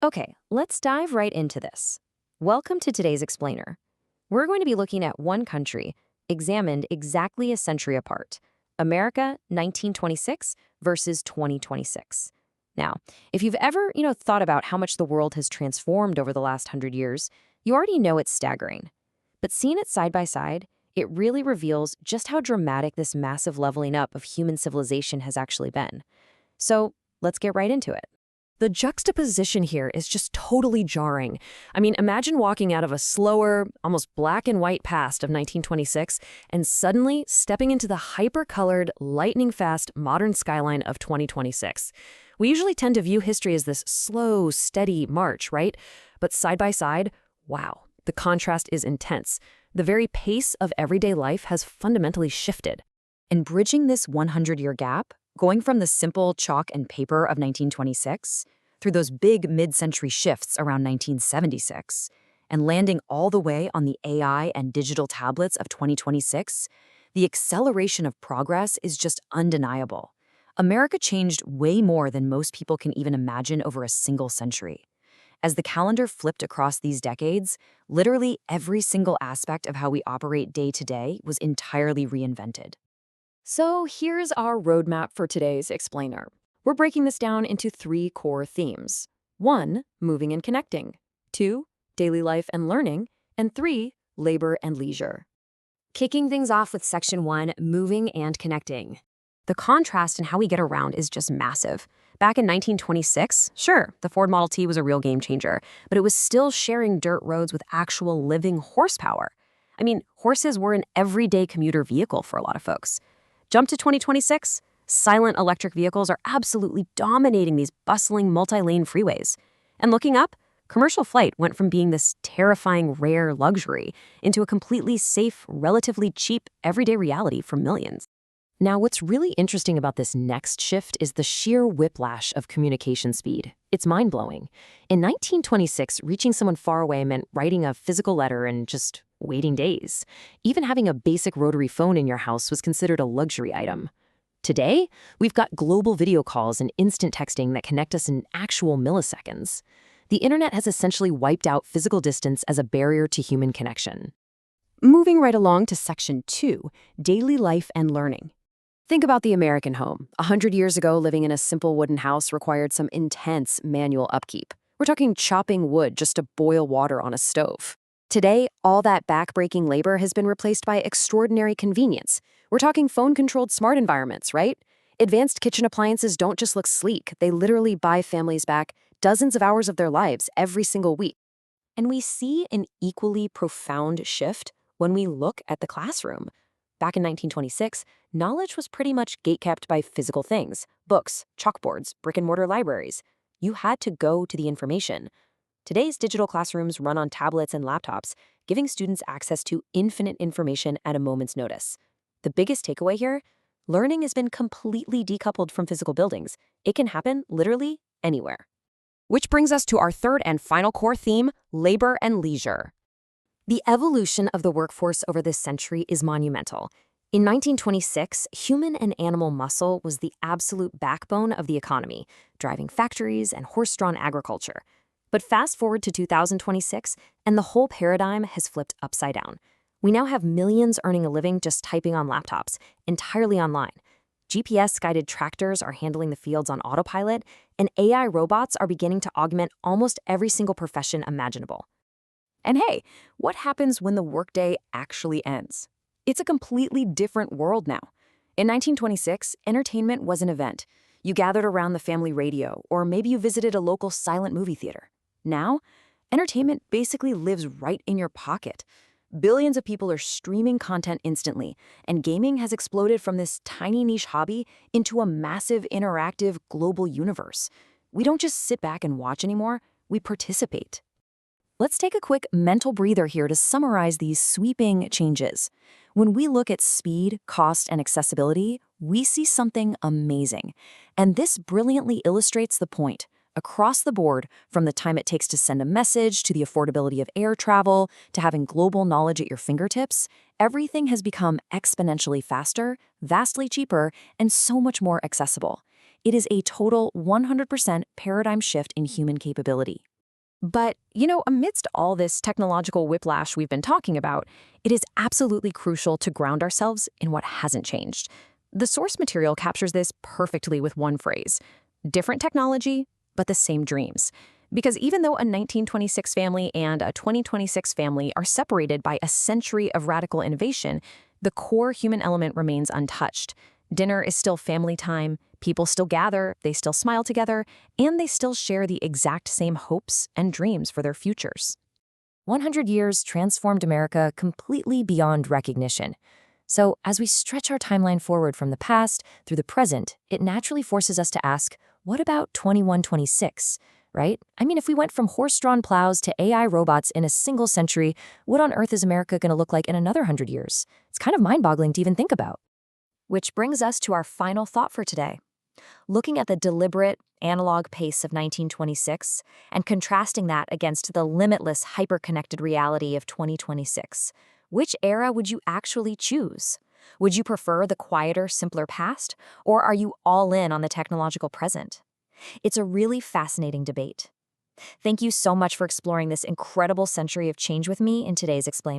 Okay, let's dive right into this. Welcome to today's explainer. We're going to be looking at one country examined exactly a century apart. America 1926 versus 2026. Now, if you've ever, thought about how much the world has transformed over the last 100 years, you already know it's staggering. But seeing it side by side, it really reveals just how dramatic this massive leveling up of human civilization has actually been. So, let's get right into it. The juxtaposition here is just totally jarring. I mean, imagine walking out of a slower, almost black and white past of 1926 and suddenly stepping into the hyper-colored, lightning-fast modern skyline of 2026. We usually tend to view history as this slow, steady march, right? But side by side, wow, the contrast is intense. The very pace of everyday life has fundamentally shifted. And bridging this 100-year gap, going from the simple chalk and paper of 1926 through those big mid-century shifts around 1976 and landing all the way on the AI and digital tablets of 2026, the acceleration of progress is just undeniable. America changed way more than most people can even imagine over a single century. As the calendar flipped across these decades, literally every single aspect of how we operate day to day was entirely reinvented. So here's our roadmap for today's explainer. We're breaking this down into three core themes. 1, moving and connecting. 2, daily life and learning. And 3, labor and leisure. Kicking things off with section 1, moving and connecting. The contrast in how we get around is just massive. Back in 1926, sure, the Ford Model T was a real game changer, but it was still sharing dirt roads with actual living horsepower. I mean, horses were an everyday commuter vehicle for a lot of folks. Jump to 2026, silent electric vehicles are absolutely dominating these bustling multi-lane freeways. And looking up, commercial flight went from being this terrifying rare luxury into a completely safe, relatively cheap, everyday reality for millions. Now, what's really interesting about this next shift is the sheer whiplash of communication speed. It's mind-blowing. In 1926, reaching someone far away meant writing a physical letter and just waiting days. Even having a basic rotary phone in your house was considered a luxury item. Today, we've got global video calls and instant texting that connect us in actual milliseconds. The internet has essentially wiped out physical distance as a barrier to human connection. Moving right along to section 2, daily life and learning. Think about the American home. 100 years ago, living in a simple wooden house required some intense manual upkeep. We're talking chopping wood just to boil water on a stove. Today, all that back-breaking labor has been replaced by extraordinary convenience. We're talking phone-controlled smart environments, right? Advanced kitchen appliances don't just look sleek. They literally buy families back dozens of hours of their lives every single week. And we see an equally profound shift when we look at the classroom. Back in 1926, knowledge was pretty much gatekept by physical things: books, chalkboards, brick-and-mortar libraries. You had to go to the information. Today's digital classrooms run on tablets and laptops, giving students access to infinite information at a moment's notice. The biggest takeaway here? Learning has been completely decoupled from physical buildings. It can happen literally anywhere. Which brings us to our third and final core theme, labor and leisure. The evolution of the workforce over this century is monumental. In 1926, human and animal muscle was the absolute backbone of the economy, driving factories and horse-drawn agriculture. But fast forward to 2026, and the whole paradigm has flipped upside down. We now have millions earning a living just typing on laptops, entirely online. GPS-guided tractors are handling the fields on autopilot, and AI robots are beginning to augment almost every single profession imaginable. And hey, what happens when the workday actually ends? It's a completely different world now. In 1926, entertainment was an event. You gathered around the family radio, or maybe you visited a local silent movie theater. Now, entertainment basically lives right in your pocket. Billions of people are streaming content instantly, and gaming has exploded from this tiny niche hobby into a massive, interactive, global universe. We don't just sit back and watch anymore, we participate. Let's take a quick mental breather here to summarize these sweeping changes. When we look at speed, cost, and accessibility, we see something amazing. And this brilliantly illustrates the point. Across the board, from the time it takes to send a message, to the affordability of air travel, to having global knowledge at your fingertips, everything has become exponentially faster, vastly cheaper, and so much more accessible. It is a total 100% paradigm shift in human capability. But, amidst all this technological whiplash we've been talking about, it is absolutely crucial to ground ourselves in what hasn't changed. The source material captures this perfectly with one phrase: different technology, but the same dreams. Because even though a 1926 family and a 2026 family are separated by a century of radical innovation, the core human element remains untouched. Dinner is still family time, people still gather, they still smile together, and they still share the exact same hopes and dreams for their futures. 100 years transformed America completely beyond recognition. So, as we stretch our timeline forward from the past through the present, it naturally forces us to ask, what about 2126? Right? I mean, if we went from horse-drawn plows to AI robots in a single century, what on earth is America going to look like in another 100 years? It's kind of mind-boggling to even think about. Which brings us to our final thought for today. Looking at the deliberate, analog pace of 1926 and contrasting that against the limitless, hyper-connected reality of 2026, which era would you actually choose? Would you prefer the quieter, simpler past, or are you all in on the technological present? It's a really fascinating debate. Thank you so much for exploring this incredible century of change with me in today's Explainer.